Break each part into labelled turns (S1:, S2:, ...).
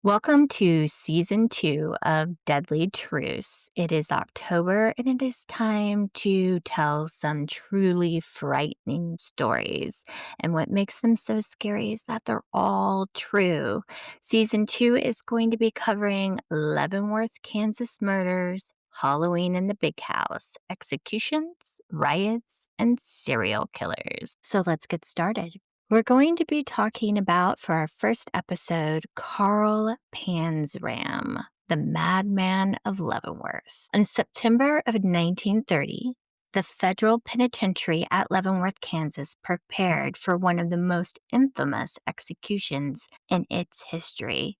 S1: Welcome to season 2 of Deadly Truths. It is October and it is time to tell some truly frightening stories. And what makes them so scary is that they're all true. Season 2 is going to be covering Leavenworth, Kansas murders, Halloween in the Big House, executions, riots, and serial killers. So let's get started. We're going to be talking about, for our first episode, Carl Panzram, the Madman of Leavenworth. In September of 1930, the federal penitentiary at Leavenworth, Kansas, prepared for one of the most infamous executions in its history.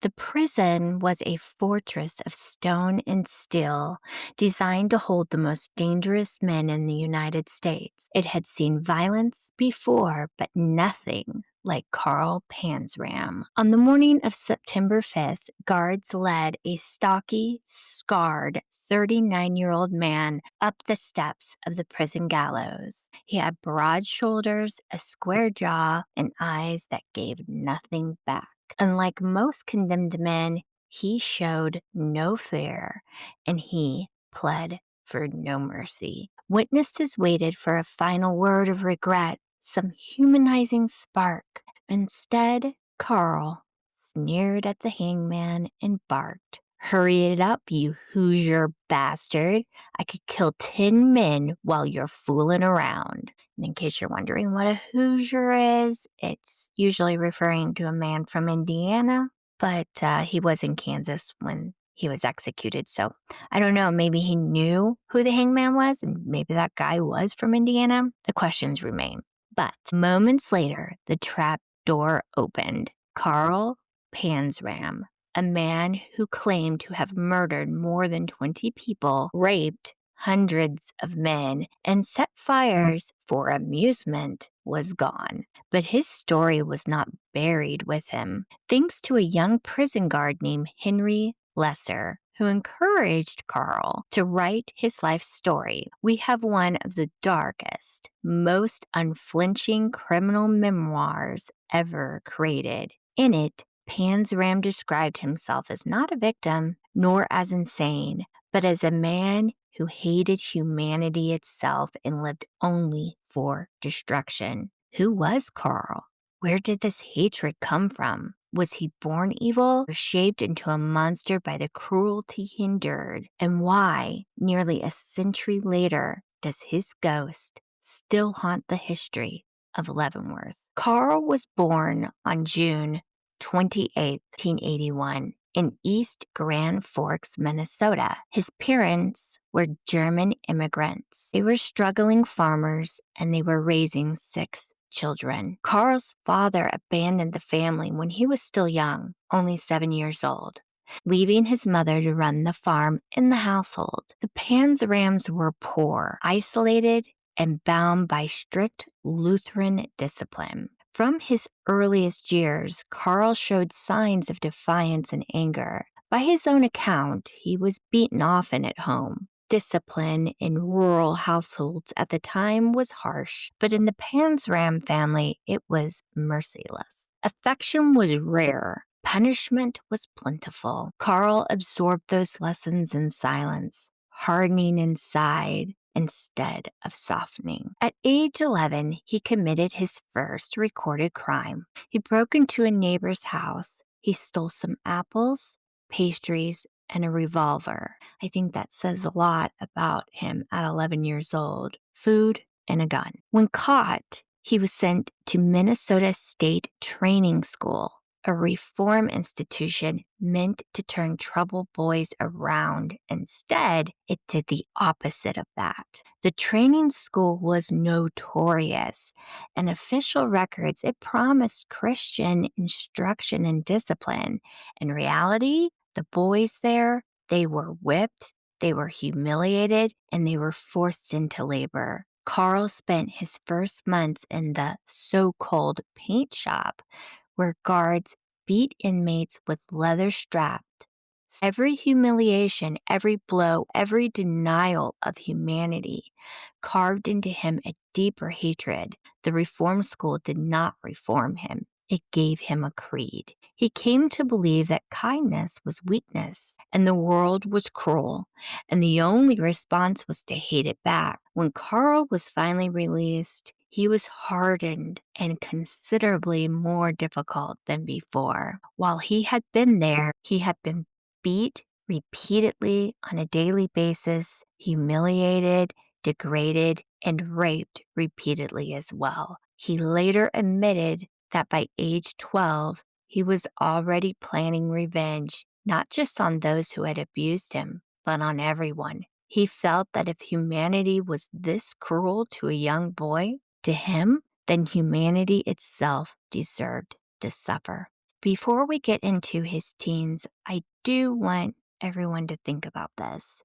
S1: The prison was a fortress of stone and steel designed to hold the most dangerous men in the United States. It had seen violence before, but nothing like Carl Panzram. On the morning of September 5th, guards led a stocky, scarred 39-year-old man up the steps of the prison gallows. He had broad shoulders, a square jaw, and eyes that gave nothing back. Unlike most condemned men, he showed no fear, and he pled for no mercy. Witnesses waited for a final word of regret, some humanizing spark. Instead, Carl sneered at the hangman and barked, "Hurry it up, you Hoosier bastard. I could kill 10 men while you're fooling around." And in case you're wondering what a Hoosier is, it's usually referring to a man from Indiana, but he was in Kansas when he was executed. So I don't know, maybe he knew who the hangman was, and maybe that guy was from Indiana. The questions remain. But moments later, the trap door opened. Carl Panzram, a man who claimed to have murdered more than 20 people, raped hundreds of men, and set fires for amusement, was gone. But his story was not buried with him. Thanks to a young prison guard named Henry Lesser, who encouraged Carl to write his life story, we have one of the darkest, most unflinching criminal memoirs ever created. In it, Panzram described himself as not a victim, nor as insane, but as a man who hated humanity itself and lived only for destruction. Who was Carl? Where did this hatred come from? Was he born evil or shaped into a monster by the cruelty he endured? And why, nearly a century later, does his ghost still haunt the history of Leavenworth? Carl was born on June 28, 1881, in East Grand Forks, Minnesota. His parents were German immigrants. They were struggling farmers and they were raising 6 children. Carl's father abandoned the family when he was still young, only 7 years old, leaving his mother to run the farm in the household. The Panzrams were poor, isolated, and bound by strict Lutheran discipline. From his earliest years, Carl showed signs of defiance and anger. By his own account, he was beaten often at home. Discipline in rural households at the time was harsh, but in the Panzram family, it was merciless. Affection was rare. Punishment was plentiful. Carl absorbed those lessons in silence, hardening inside instead of softening. At age 11, he committed his first recorded crime. He broke into a neighbor's house. He stole some apples, pastries, and a revolver. I think that says a lot about him at 11 years old. Food and a gun. When caught, he was sent to Minnesota State Training School, a reform institution meant to turn troubled boys around. Instead, it did the opposite of that. The training school was notorious. In official records, it promised Christian instruction and discipline. In reality, the boys there, they were whipped, they were humiliated, and they were forced into labor. Carl spent his first months in the so-called paint shop, where guards beat inmates with leather straps. Every humiliation, every blow, every denial of humanity carved into him a deeper hatred. The reform school did not reform him. It gave him a creed. He came to believe that kindness was weakness and the world was cruel, and the only response was to hate it back. When Carl was finally released, he was hardened and considerably more difficult than before. While he had been there, he had been beat repeatedly on a daily basis, humiliated, degraded, and raped repeatedly as well. He later admitted that by age 12, he was already planning revenge, not just on those who had abused him, but on everyone. He felt that if humanity was this cruel to a young boy, to him, then humanity itself deserved to suffer. Before we get into his teens, I do want everyone to think about this.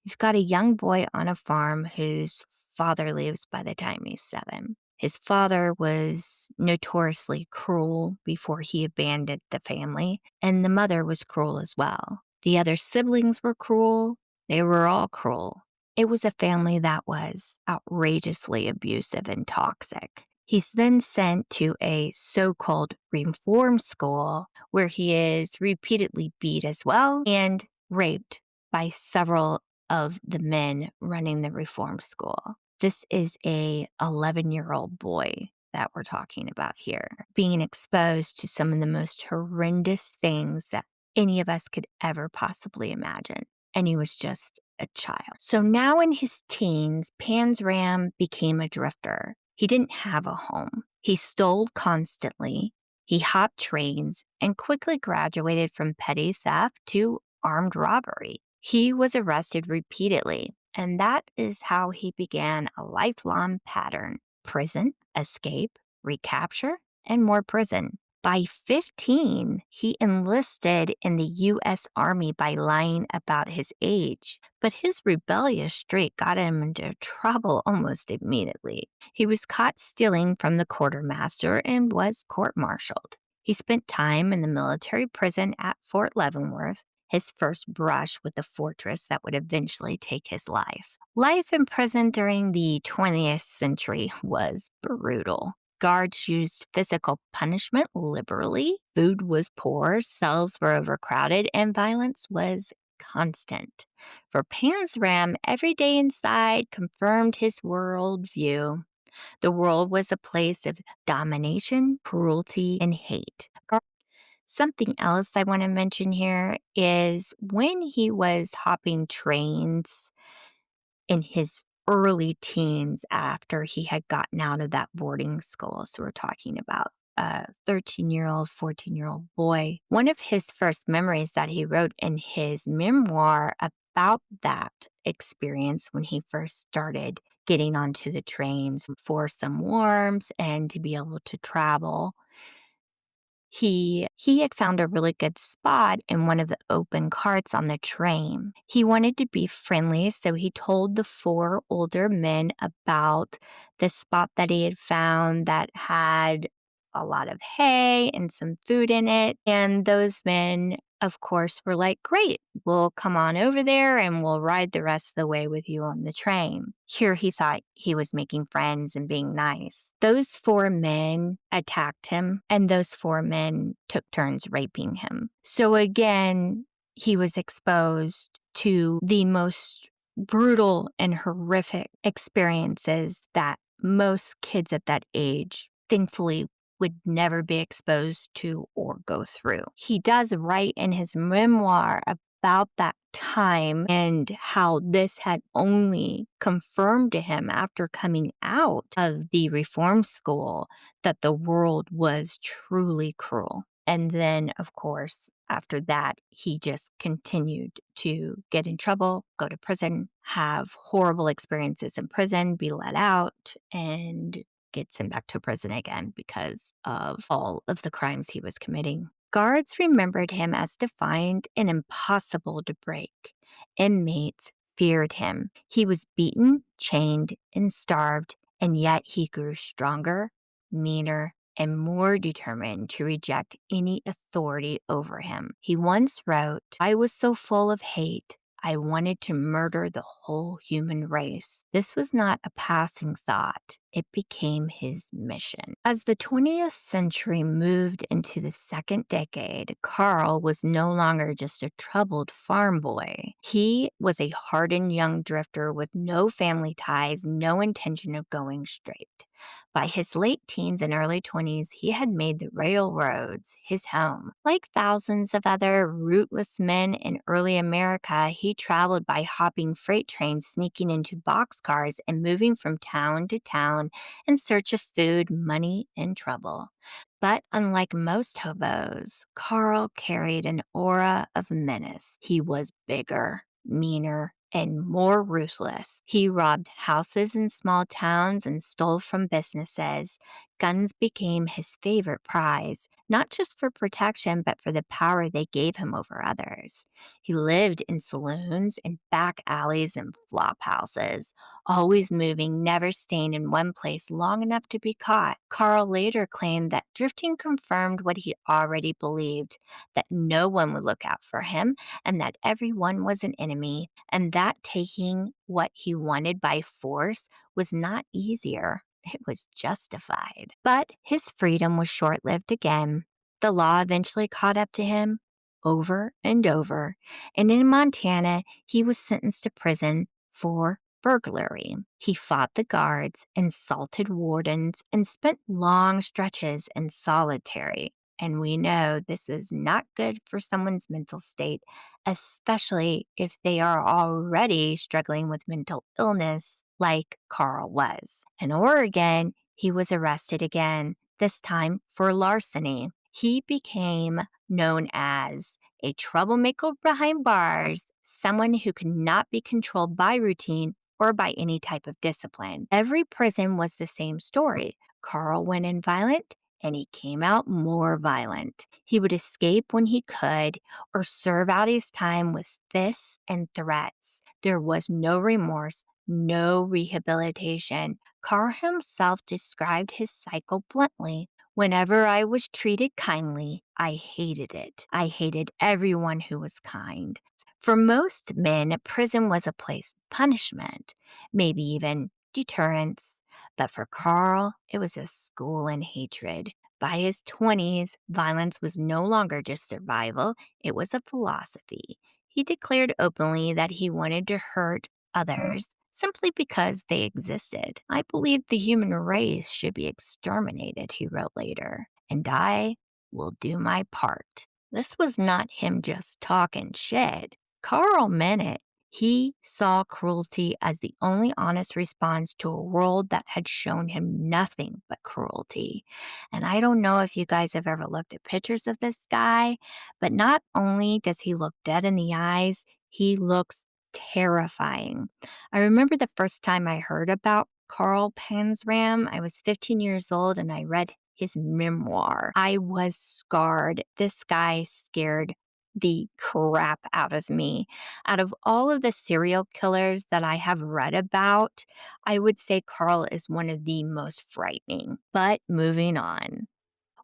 S1: You've got a young boy on a farm whose father leaves by the time he's 7. His father was notoriously cruel before he abandoned the family, and the mother was cruel as well. The other siblings were cruel. They were all cruel. It was a family that was outrageously abusive and toxic. He's then sent to a so-called reform school where he is repeatedly beat as well and raped by several of the men running the reform school. This is a 11-year-old boy that we're talking about here, being exposed to some of the most horrendous things that any of us could ever possibly imagine. And he was just a child. So now in his teens, Panzram became a drifter. He didn't have a home. He stole constantly. He hopped trains and quickly graduated from petty theft to armed robbery. He was arrested repeatedly, and that is how he began a lifelong pattern: prison, escape, recapture, and more prison. By 15, he enlisted in the U.S. Army by lying about his age, but his rebellious streak got him into trouble almost immediately. He was caught stealing from the quartermaster and was court-martialed. He spent time in the military prison at Fort Leavenworth, his first brush with the fortress that would eventually take his life. Life in prison during the 20th century was brutal. Guards used physical punishment liberally, food was poor, cells were overcrowded, and violence was constant. For Panzram, every day inside confirmed his worldview. The world was a place of domination, cruelty, and hate. Something else I want to mention here is when he was hopping trains in his early teens after he had gotten out of that boarding school. So we're talking about a 13-year-old, 14-year-old boy. One of his first memories that he wrote in his memoir about that experience when he first started getting onto the trains for some warmth and to be able to travel. He had found a really good spot in one of the open carts on the train. He wanted to be friendly, so he told the 4 older men about the spot that he had found that had a lot of hay and some food in it. And those men, of course, were like, "Great, we'll come on over there and we'll ride the rest of the way with you on the train." Here he thought he was making friends and being nice. Those 4 men attacked him, and those 4 men took turns raping him. So again, he was exposed to the most brutal and horrific experiences that most kids at that age, thankfully, would never be exposed to or go through. He does write in his memoir about that time and how this had only confirmed to him after coming out of the reform school that the world was truly cruel. And then, of course, after that, he just continued to get in trouble, go to prison, have horrible experiences in prison, be let out, and gets him back to prison again because of all of the crimes he was committing. Guards remembered him as defiant and impossible to break. Inmates feared him. He was beaten, chained, and starved, and yet he grew stronger, meaner, and more determined to reject any authority over him. He once wrote, "I was so full of hate, I wanted to murder the whole human race." This was not a passing thought. it became his mission. As the 20th century moved into the second decade, Carl was no longer just a troubled farm boy. He was a hardened young drifter with no family ties, no intention of going straight. By his late teens and early 20s, he had made the railroads his home. Like thousands of other rootless men in early America, he traveled by hopping freight trains, sneaking into boxcars, and moving from town to town in search of food, money, and trouble. But unlike most hobos, Carl carried an aura of menace. He was bigger, meaner, and more ruthless. He robbed houses in small towns and stole from businesses. Guns became his favorite prize, not just for protection, but for the power they gave him over others. He lived in saloons, in back alleys, and flop houses, always moving, never staying in one place long enough to be caught. Carl later claimed that drifting confirmed what he already believed, that no one would look out for him, and that everyone was an enemy, and that taking what he wanted by force was not easier. It was justified. But his freedom was short lived again. The law eventually caught up to him over and over, and in Montana, he was sentenced to prison for burglary. He fought the guards, insulted wardens, and spent long stretches in solitary. And we know this is not good for someone's mental state, especially if they are already struggling with mental illness like Carl was. In Oregon, he was arrested again, this time for larceny. He became known as a troublemaker behind bars, someone who could not be controlled by routine or by any type of discipline. Every prison was the same story. Carl went in violent, and he came out more violent. He would escape when he could or serve out his time with fists and threats. There was no remorse, no rehabilitation. Carl himself described his cycle bluntly. Whenever I was treated kindly, I hated it. I hated everyone who was kind. For most men, prison was a place of punishment, maybe even deterrence. But for Carl, it was a school in hatred. By his 20s, violence was no longer just survival, it was a philosophy. He declared openly that he wanted to hurt others simply because they existed. I believe the human race should be exterminated, he wrote later, and I will do my part. This was not him just talking shit. Carl meant it. He saw cruelty as the only honest response to a world that had shown him nothing but cruelty. And I don't know if you guys have ever looked at pictures of this guy, but not only does he look dead in the eyes, he looks terrifying. I remember the first time I heard about Carl Panzram. I was 15 years old and I read his memoir. I was scarred. This guy scared the crap out of me. Out of all of the serial killers that I have read about, I would say Carl is one of the most frightening. But moving on.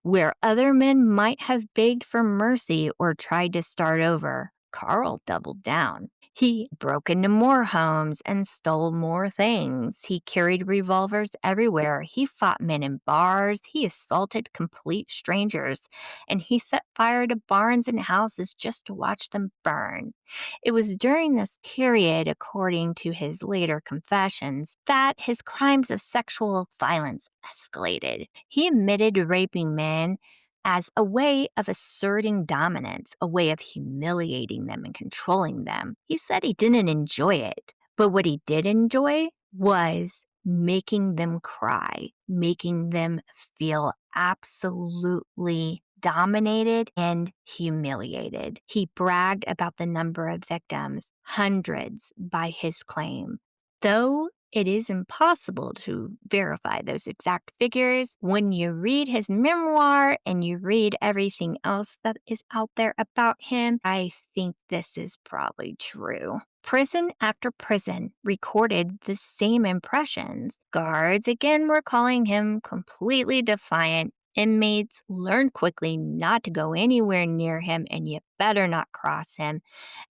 S1: Where other men might have begged for mercy or tried to start over, Carl doubled down. He broke into more homes and stole more things. He carried revolvers everywhere. He fought men in bars. He assaulted complete strangers. And he set fire to barns and houses just to watch them burn. It was during this period, according to his later confessions, that his crimes of sexual violence escalated. He admitted to raping men as a way of asserting dominance, a way of humiliating them and controlling them. He said he didn't enjoy it, but what he did enjoy was making them cry, making them feel absolutely dominated and humiliated. He bragged about the number of victims, hundreds by his claim. Though it is impossible to verify those exact figures, when you read his memoir and you read everything else that is out there about him, I think this is probably true. Prison after prison recorded the same impressions. Guards again were calling him completely defiant. Inmates learned quickly not to go anywhere near him and you better not cross him.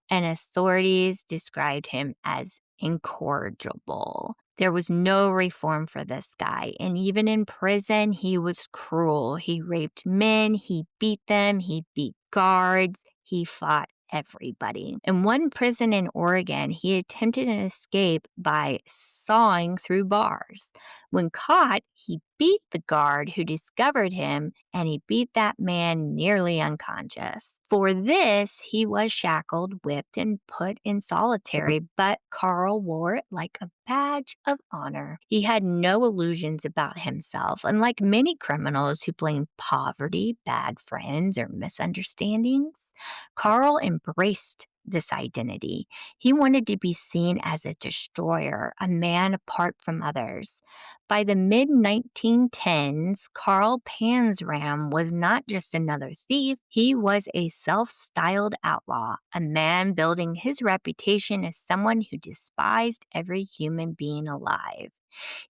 S1: And authorities described him as incorrigible. There was no reform for this guy, and even in prison, he was cruel. He raped men, he beat them, he beat guards, he fought everybody. In one prison in Oregon, he attempted an escape by sawing through bars. When caught, he beat the guard who discovered him, and he beat that man nearly unconscious. For this, he was shackled, whipped, and put in solitary, but Carl wore it like a badge of honor. He had no illusions about himself, unlike many criminals who blame poverty, bad friends, or misunderstandings. Carl embraced this identity. He wanted to be seen as a destroyer, a man apart from others. By the mid 1910s, Carl Panzram was not just another thief, he was a self styled outlaw, a man building his reputation as someone who despised every human being alive.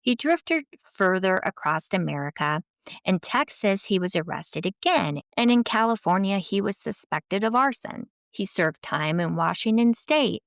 S1: He drifted further across America. In Texas, he was arrested again, and in California, he was suspected of arson. He served time in Washington state.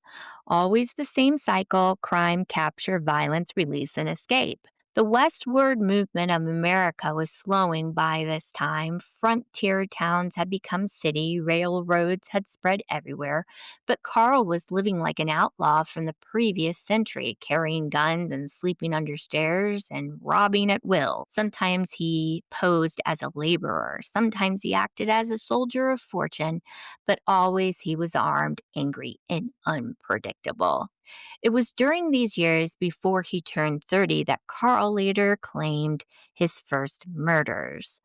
S1: Always the same cycle: crime, capture, violence, release, and escape. The westward movement of America was slowing by this time. Frontier towns had become city, railroads had spread everywhere, but Carl was living like an outlaw from the previous century, carrying guns and sleeping under stairs and robbing at will. Sometimes he posed as a laborer, sometimes he acted as a soldier of fortune, but always he was armed, angry, and unpredictable. It was during these years before he turned 30 that Carl later claimed his first murders.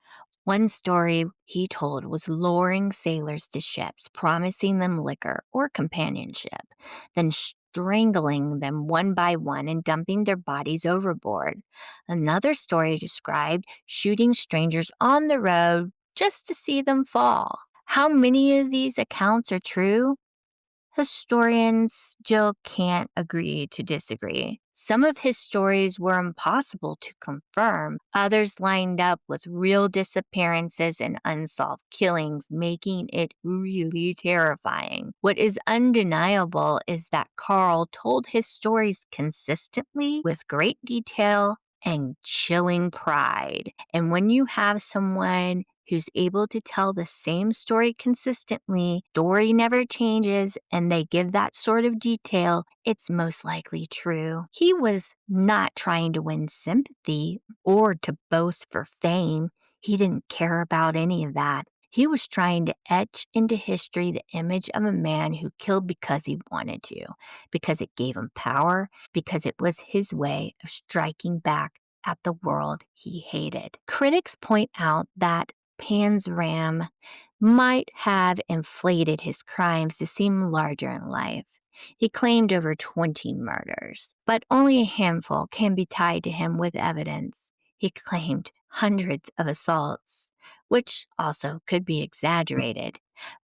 S1: One story he told was luring sailors to ships, promising them liquor or companionship, then strangling them one by one and dumping their bodies overboard. Another story described shooting strangers on the road just to see them fall. How many of these accounts are true? Historians still can't agree to disagree. Some of his stories were impossible to confirm. Others lined up with real disappearances and unsolved killings, making it really terrifying. What is undeniable is that Carl told his stories consistently with great detail and chilling pride. And when you have someone who's able to tell the same story consistently, story never changes, and they give that sort of detail, it's most likely true. He was not trying to win sympathy or to boast for fame. He didn't care about any of that. He was trying to etch into history the image of a man who killed because he wanted to, because it gave him power, because it was his way of striking back at the world he hated. Critics point out that Panzram might have inflated his crimes to seem larger in life. He claimed over 20 murders, but only a handful can be tied to him with evidence. He claimed hundreds of assaults, which also could be exaggerated.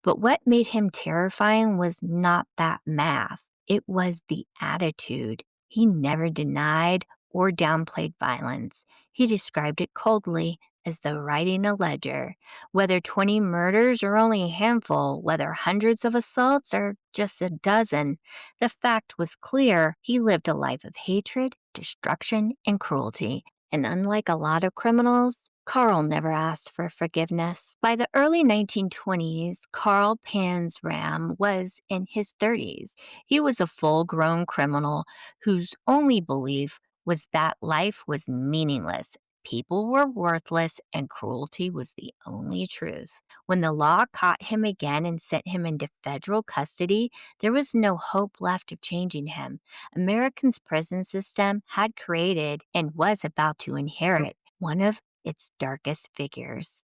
S1: But what made him terrifying was not that math, it was the attitude. He never denied or downplayed violence. He described it coldly, as though writing a ledger. Whether 20 murders or only a handful, whether hundreds of assaults or just a dozen, the fact was clear: he lived a life of hatred, destruction, and cruelty. And unlike a lot of criminals, Carl never asked for forgiveness. By the early 1920s, Carl Panzram was in his 30s. He was a full-grown criminal whose only belief was that life was meaningless, people were worthless, and cruelty was the only truth. When the law caught him again and sent him into federal custody, there was no hope left of changing him. America's prison system had created and was about to inherit one of its darkest figures.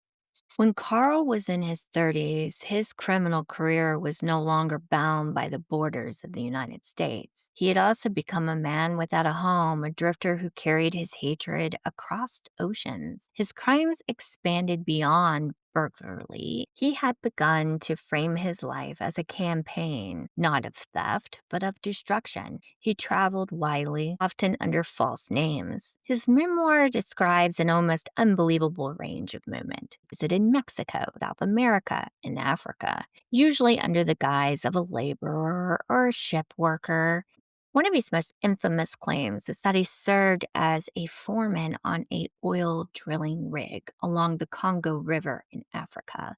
S1: When Carl was in his 30s, his criminal career was no longer bound by the borders of the United States. He had also become a man without a home, a drifter who carried his hatred across oceans. His crimes expanded beyond burglary. He had begun to frame his life as a campaign, not of theft, but of destruction. He traveled widely, often under false names. His memoir describes an almost unbelievable range of movement. He visited Mexico, South America, and Africa, usually under the guise of a laborer or a ship worker. One of his most infamous claims is that he served as a foreman on a oil drilling rig along the Congo River in Africa.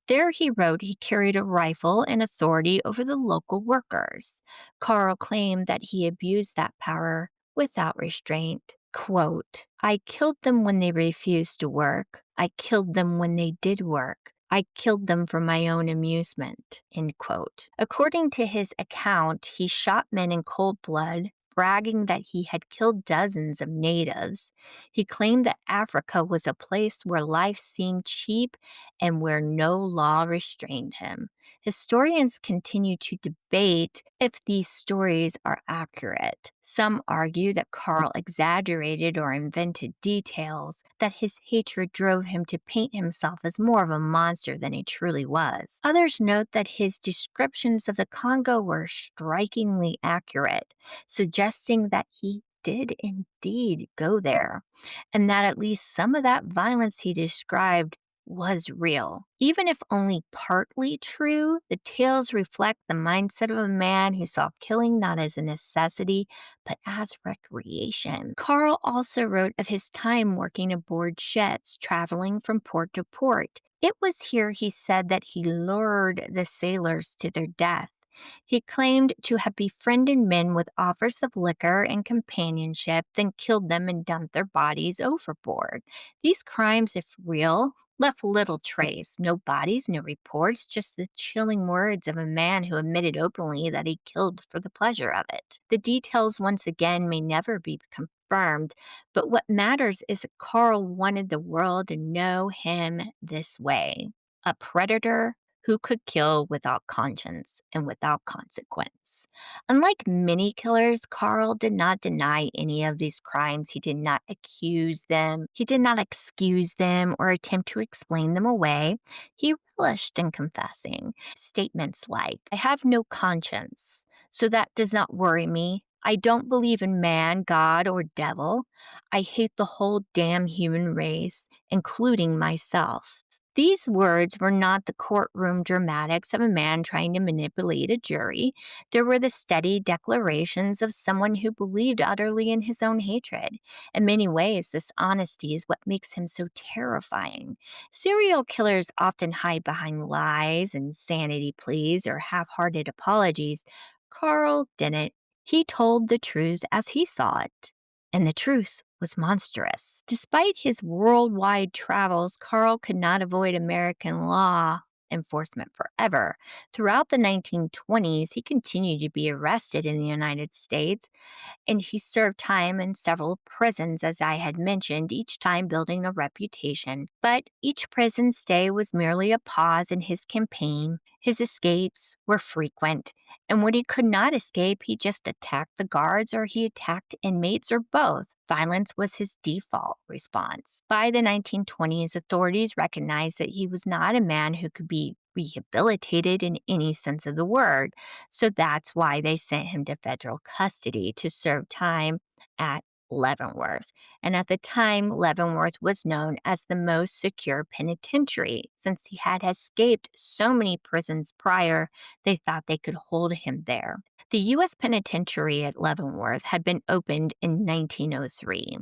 S1: There he wrote he carried a rifle and authority over the local workers. Carl claimed that he abused that power without restraint. Quote, I killed them when they refused to work. I killed them when they did work. I killed them for my own amusement, end quote. According to his account, he shot men in cold blood, bragging that he had killed dozens of natives. He claimed that Africa was a place where life seemed cheap and where no law restrained him. Historians continue to debate if these stories are accurate. Some argue that Carl exaggerated or invented details, that his hatred drove him to paint himself as more of a monster than he truly was. Others note that his descriptions of the Congo were strikingly accurate, suggesting that he did indeed go there, and that at least some of that violence he described was real. Even if only partly true, the tales reflect the mindset of a man who saw killing not as a necessity, but as recreation. Carl also wrote of his time working aboard ships, traveling from port to port. It was here, he said, that he lured the sailors to their death. He claimed to have befriended men with offers of liquor and companionship, then killed them and dumped their bodies overboard. These crimes, if real, left little trace. No bodies, no reports, just the chilling words of a man who admitted openly that he killed for the pleasure of it. The details, once again, may never be confirmed, but what matters is that Carl wanted the world to know him this way: a predator who could kill without conscience and without consequence. Unlike many killers, Carl did not deny any of these crimes. He did not accuse them. He did not excuse them or attempt to explain them away. He relished in confessing. Statements like, I have no conscience, so that does not worry me. I don't believe in man, God, or devil. I hate the whole damn human race, including myself. These words were not the courtroom dramatics of a man trying to manipulate a jury. They were the steady declarations of someone who believed utterly in his own hatred. In many ways, this honesty is what makes him so terrifying. Serial killers often hide behind lies, insanity pleas, or half-hearted apologies. Carl didn't. He told the truth as he saw it. And the truth was monstrous. Despite his worldwide travels, Carl could not avoid American law enforcement forever. Throughout the 1920s, he continued to be arrested in the United States, and he served time in several prisons, as I had mentioned, each time building a reputation. But each prison stay was merely a pause in his campaign. His escapes were frequent, and when he could not escape, he just attacked the guards or he attacked inmates or both. Violence was his default response. By the 1920s, authorities recognized that he was not a man who could be rehabilitated in any sense of the word. So that's why they sent him to federal custody to serve time at Leavenworth. And at the time, Leavenworth was known as the most secure penitentiary. Since he had escaped so many prisons prior, they thought they could hold him there. The U.S. penitentiary at Leavenworth had been opened in 1903.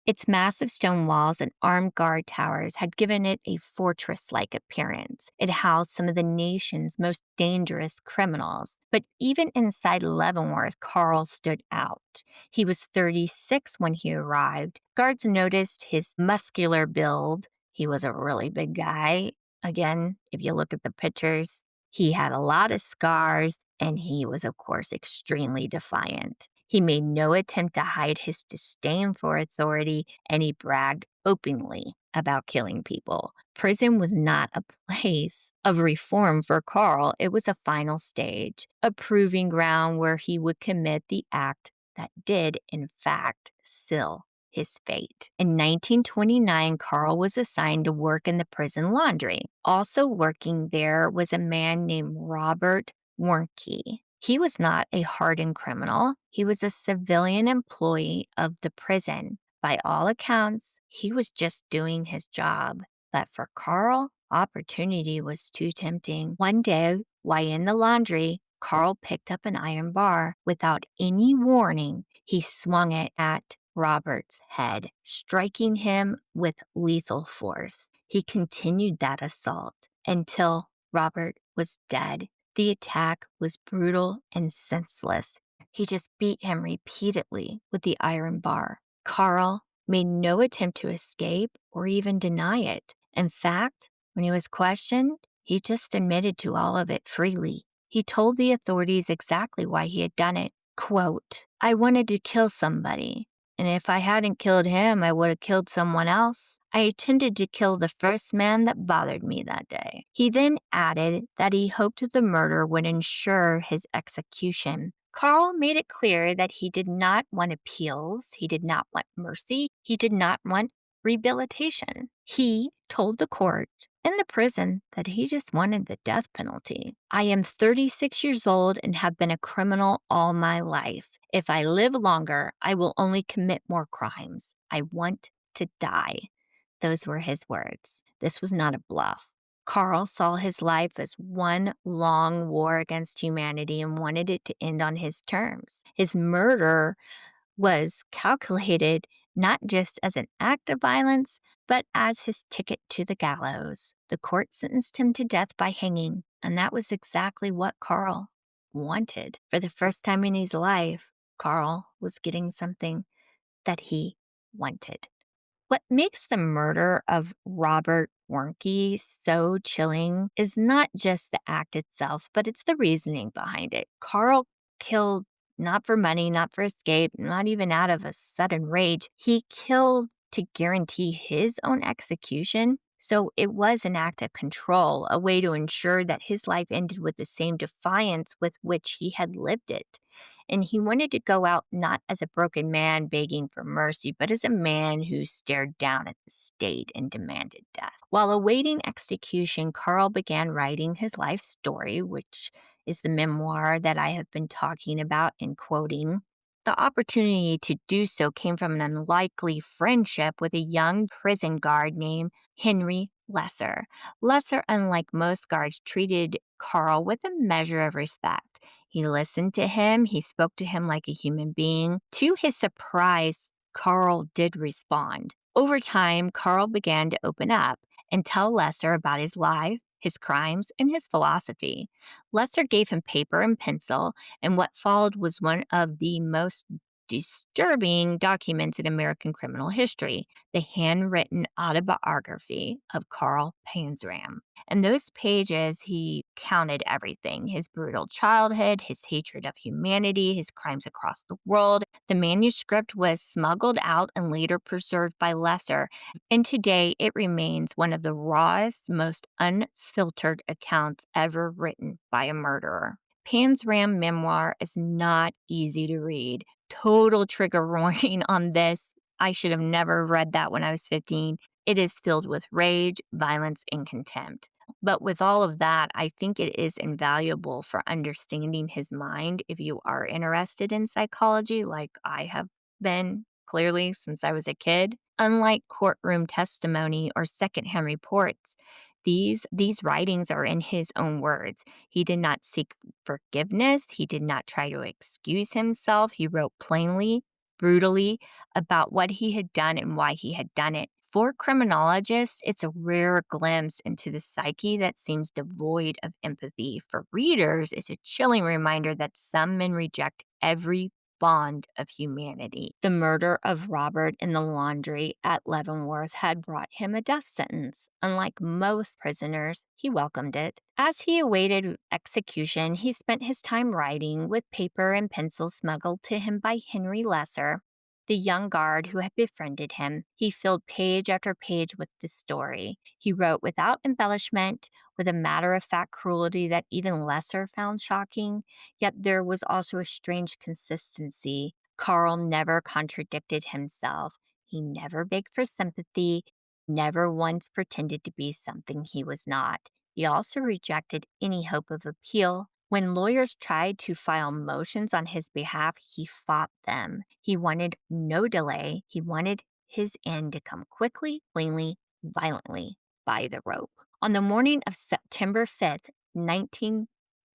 S1: Its massive stone walls and armed guard towers had given it a fortress-like appearance. It housed some of the nation's most dangerous criminals. But even inside Leavenworth, Carl stood out. He was 36 when he arrived. Guards noticed his muscular build. He was a really big guy. Again, if you look at the pictures, he had a lot of scars, and he was, of course, extremely defiant. He made no attempt to hide his disdain for authority, and he bragged openly about killing people. Prison was not a place of reform for Carl. It was a final stage, a proving ground where he would commit the act that did, in fact, seal his fate. In 1929, Carl was assigned to work in the prison laundry. Also working there was a man named Robert Warnke. He was not a hardened criminal. He was a civilian employee of the prison. By all accounts, he was just doing his job. But for Carl, opportunity was too tempting. One day, while in the laundry, Carl picked up an iron bar. Without any warning, he swung it at Robert's head, striking him with lethal force. He continued that assault until Robert was dead. The attack was brutal and senseless. He just beat him repeatedly with the iron bar. Carl made no attempt to escape or even deny it. In fact, when he was questioned, he just admitted to all of it freely. He told the authorities exactly why he had done it. Quote, "I wanted to kill somebody, and if I hadn't killed him, I would have killed someone else. I intended to kill the first man that bothered me that day." He then added that he hoped the murder would ensure his execution. Carl made it clear that he did not want appeals, he did not want mercy, he did not want rehabilitation. He told the court and the prison that he just wanted the death penalty. "I am 36 years old and have been a criminal all my life. If I live longer, I will only commit more crimes. I want to die." Those were his words. This was not a bluff. Carl saw his life as one long war against humanity and wanted it to end on his terms. His murder was calculated not just as an act of violence, but as his ticket to the gallows. The court sentenced him to death by hanging, and that was exactly what Carl wanted. For the first time in his life, Carl was getting something that he wanted. What makes the murder of Robert Warnke so chilling is not just the act itself, but it's the reasoning behind it. Carl killed not for money, not for escape, not even out of a sudden rage. He killed to guarantee his own execution. So it was an act of control, a way to ensure that his life ended with the same defiance with which he had lived it. And he wanted to go out not as a broken man begging for mercy, but as a man who stared down at the state and demanded death. While awaiting execution, Carl began writing his life story, which is the memoir that I have been talking about and quoting. The opportunity to do so came from an unlikely friendship with a young prison guard named Henry Lesser. Lesser, unlike most guards, treated Carl with a measure of respect. He listened to him, he spoke to him like a human being. To his surprise, Carl did respond. Over time, Carl began to open up and tell Lesser about his life, his crimes, and his philosophy. Lesser gave him paper and pencil, and what followed was one of the most disturbing documents in American criminal history, the handwritten autobiography of Carl Panzram. In those pages, he counted everything: his brutal childhood, his hatred of humanity, his crimes across the world. The manuscript was smuggled out and later preserved by Lesser, and today it remains one of the rawest, most unfiltered accounts ever written by a murderer. Panzram memoir is not easy to read. Total trigger warning on this. I should have never read that when I was 15. It is filled with rage, violence, and contempt. But with all of that, I think it is invaluable for understanding his mind if you are interested in psychology, like I have been clearly since I was a kid. Unlike courtroom testimony or secondhand reports, these writings are in his own words. He did not seek forgiveness. He did not try to excuse himself. He wrote plainly, brutally about what he had done and why he had done it. For criminologists, it's a rare glimpse into the psyche that seems devoid of empathy. For readers, it's a chilling reminder that some men reject every bond of humanity. The murder of Robert in the laundry at Leavenworth had brought him a death sentence. Unlike most prisoners, he welcomed it. As he awaited execution, he spent his time writing with paper and pencil smuggled to him by Henry Lesser, the young guard who had befriended him. He filled page after page with the story. He wrote without embellishment, with a matter-of-fact cruelty that even Lesser found shocking, yet there was also a strange consistency. Carl never contradicted himself. He never begged for sympathy, never once pretended to be something he was not. He also rejected any hope of appeal. When lawyers tried to file motions on his behalf, he fought them. He wanted no delay. He wanted his end to come quickly, cleanly, violently, by the rope. On the morning of September 5th,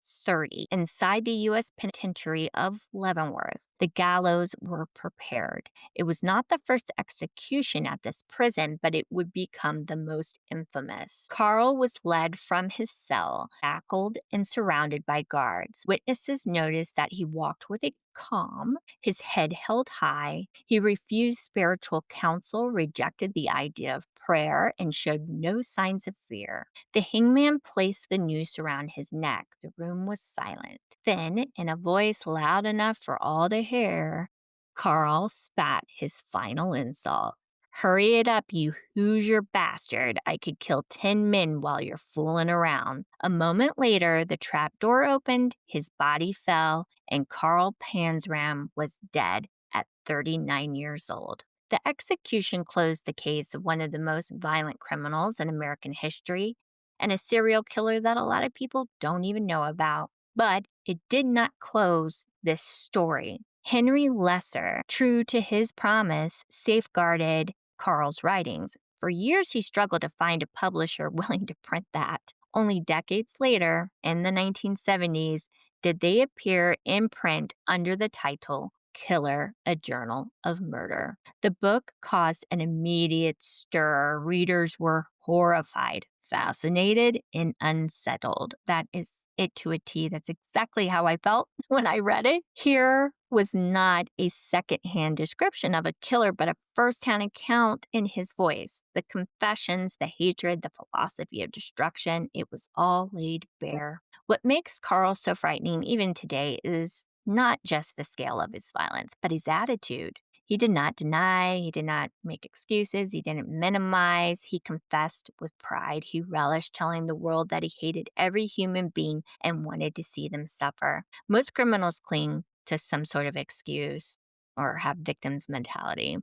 S1: 1930, inside the U.S. penitentiary of Leavenworth, the gallows were prepared. It was not the first execution at this prison, but it would become the most infamous. Carl was led from his cell, shackled and surrounded by guards. Witnesses noticed that he walked with a calm, his head held high. He refused spiritual counsel, rejected the idea of prayer, and showed no signs of fear. The hangman placed the noose around his neck. The room was silent. Then, in a voice loud enough for all to hear, Carl spat his final insult. "Hurry it up, you Hoosier bastard. I could kill 10 men while you're fooling around." A moment later, the trapdoor opened, his body fell, and Carl Panzram was dead at 39 years old. The execution closed the case of one of the most violent criminals in American history and a serial killer that a lot of people don't even know about. But it did not close this story. Henry Lesser, true to his promise, safeguarded Carl's writings. For years, he struggled to find a publisher willing to print that. Only decades later, in the 1970s, did they appear in print under the title Killer, a Journal of Murder. The book caused an immediate stir. Readers were horrified, fascinated, and unsettled. That is it to a T. That's exactly how I felt when I read it. Here was not a secondhand description of a killer, but a firsthand account in his voice. The confessions, the hatred, the philosophy of destruction, it was all laid bare. What makes Carl so frightening even today is not just the scale of his violence, but his attitude. He did not deny, he did not make excuses, he didn't minimize, he confessed with pride. He relished telling the world that he hated every human being and wanted to see them suffer. Most criminals cling to some sort of excuse or have victim's mentality.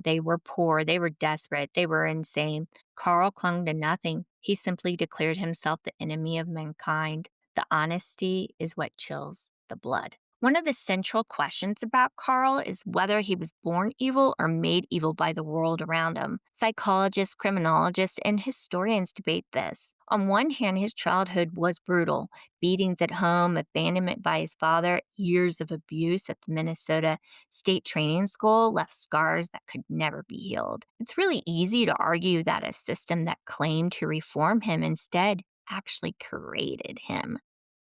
S1: They were poor, they were desperate, they were insane. Carl clung to nothing. He simply declared himself the enemy of mankind. The honesty is what chills the blood. One of the central questions about Carl is whether he was born evil or made evil by the world around him. Psychologists, criminologists, and historians debate this. On one hand, his childhood was brutal. Beatings at home, abandonment by his father, years of abuse at the Minnesota State Training School left scars that could never be healed. It's really easy to argue that a system that claimed to reform him instead actually created him.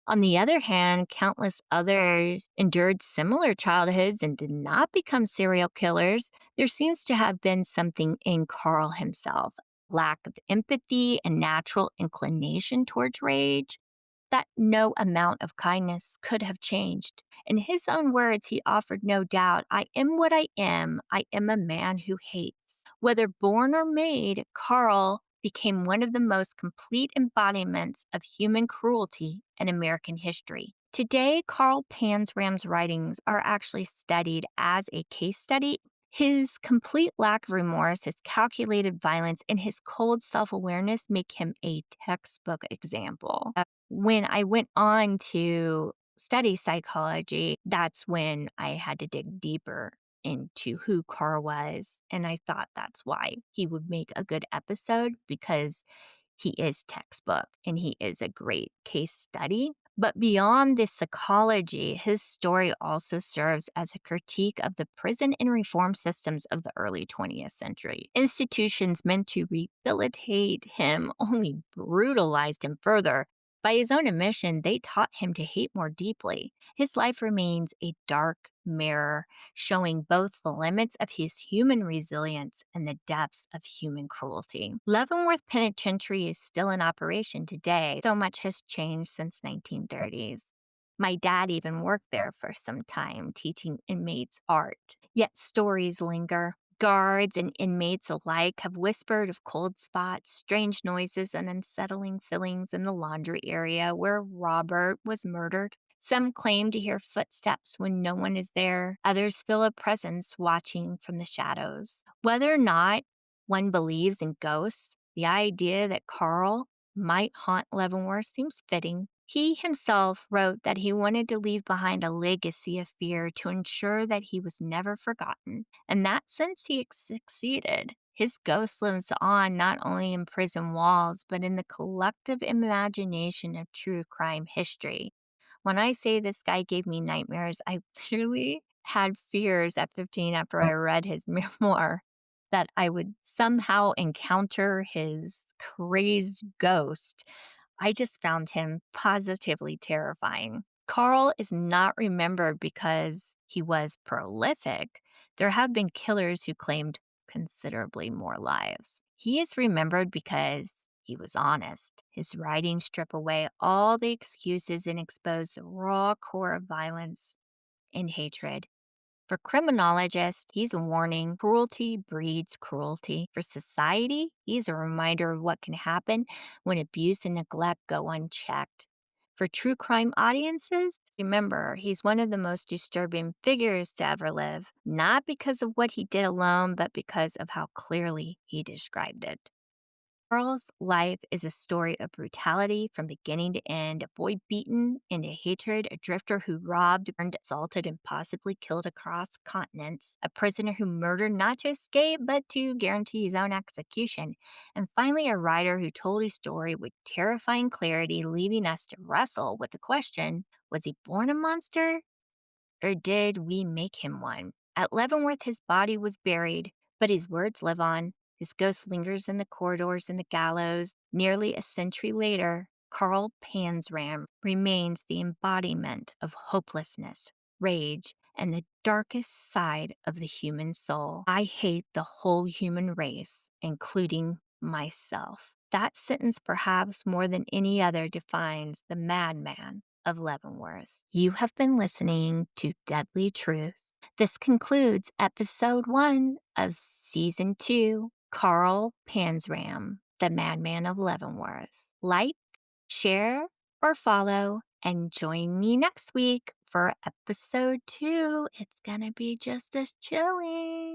S1: On the other hand, countless others endured similar childhoods and did not become serial killers. There seems to have been something in Carl himself, lack of empathy and natural inclination towards rage, that no amount of kindness could have changed. In his own words, he offered no doubt, "I am what I am. I am a man who hates." Whether born or made, Carl became one of the most complete embodiments of human cruelty in American history. Today, Carl Panzram's writings are actually studied as a case study. His complete lack of remorse, his calculated violence, and his cold self-awareness make him a textbook example. When I went on to study psychology, that's when I had to dig deeper into who Carl was. And I thought that's why he would make a good episode, because he is textbook and he is a great case study. But beyond this psychology, his story also serves as a critique of the prison and reform systems of the early 20th century. Institutions meant to rehabilitate him only brutalized him further. By his own admission, they taught him to hate more deeply. His life remains a dark mirror, showing both the limits of his human resilience and the depths of human cruelty. Leavenworth Penitentiary is still in operation today. So much has changed since 1930s. My dad even worked there for some time, teaching inmates art. Yet stories linger. Guards and inmates alike have whispered of cold spots, strange noises, and unsettling feelings in the laundry area where Robert was murdered. Some claim to hear footsteps when no one is there. Others feel a presence watching from the shadows. Whether or not one believes in ghosts, the idea that Carl might haunt Leavenworth seems fitting. He himself wrote that he wanted to leave behind a legacy of fear to ensure that he was never forgotten. In that sense, he succeeded. His ghost lives on not only in prison walls, but in the collective imagination of true crime history. When I say this guy gave me nightmares, I literally had fears at 15 after I read his memoir that I would somehow encounter his crazed ghost. I just found him positively terrifying. Carl is not remembered because he was prolific. There have been killers who claimed considerably more lives. He is remembered because he was honest. His writings strip away all the excuses and expose the raw core of violence and hatred. For criminologists, he's a warning. Cruelty breeds cruelty. For society, he's a reminder of what can happen when abuse and neglect go unchecked. For true crime audiences, remember, he's one of the most disturbing figures to ever live, not because of what he did alone, but because of how clearly he described it. Carl's life is a story of brutality from beginning to end, a boy beaten into hatred, a drifter who robbed, burned, assaulted, and possibly killed across continents, a prisoner who murdered not to escape, but to guarantee his own execution, and finally a writer who told his story with terrifying clarity, leaving us to wrestle with the question, was he born a monster, or did we make him one? At Leavenworth, his body was buried, but his words live on. His ghost lingers in the corridors and the gallows. Nearly a century later, Carl Panzram remains the embodiment of hopelessness, rage, and the darkest side of the human soul. I hate the whole human race, including myself. That sentence, perhaps more than any other, defines the madman of Leavenworth. You have been listening to Deadly Truth. This concludes episode 1 of season 2, Carl Panzram, the Madman of Leavenworth. Like, share, or follow, and join me next week for episode 2. It's gonna be just as chilling.